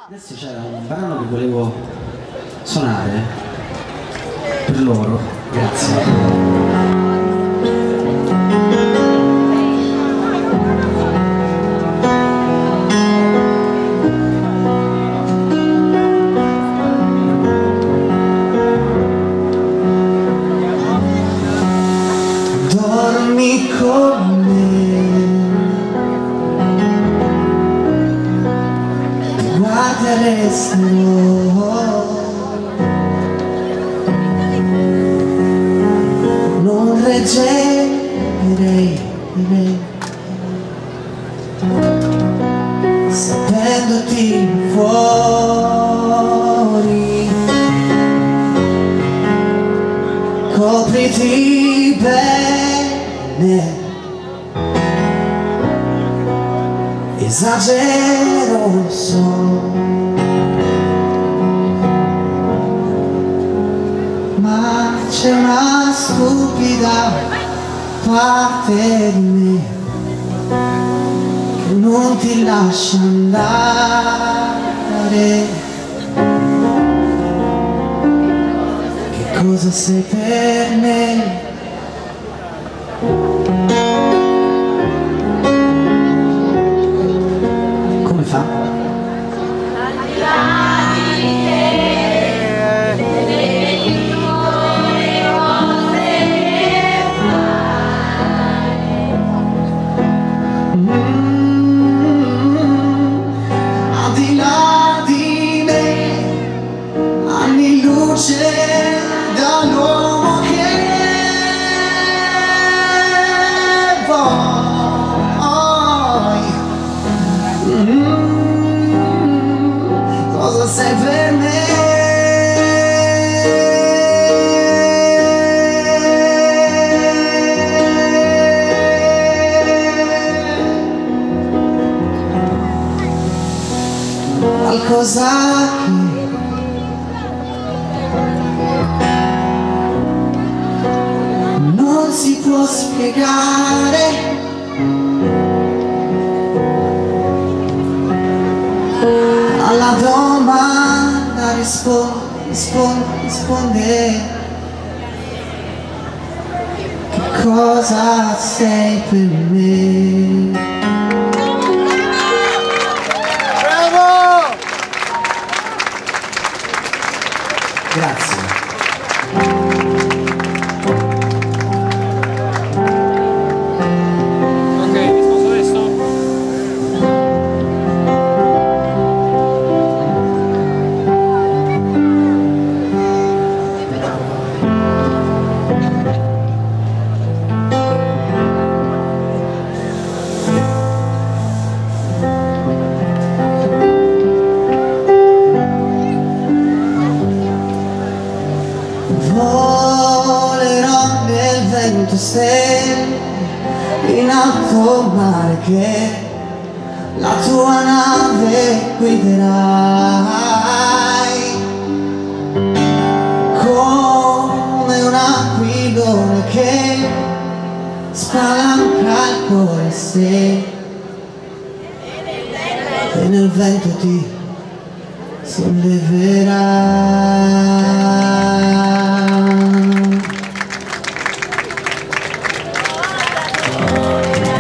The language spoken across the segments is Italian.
Adesso c'era un brano che volevo suonare per loro, grazie. Dormi con me, ti guarderemo, non reggerei, sapendoti fuori, copriti bene, esagero so, ma c'è una stupida parte di me che non ti lascia andare. Che cosa sei per me? Come fa? Al di là di me, anni luce dall'uomo che vuoi. Cosa sei per me? Qualcosa che non si può spiegare, alla domanda risponde che cosa sei per me. Grazie. Ok, risposto adesso? Volerò nel vento stelle in alto mare che la tua nave guiderai, come un aquilone che spalanca il cuore se e nel vento ti solleverai.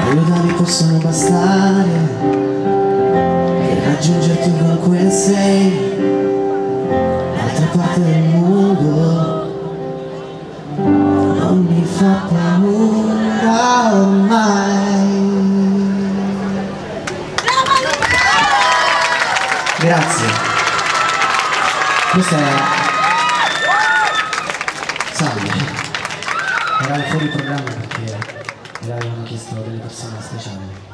Aiutami possono bastare per raggiungerti ovunque sei, d'altra parte del mondo non mi fa paura ormai. Grazie. Questa è... Salve. Era fuori programma perché mi avevano chiesto delle persone speciali.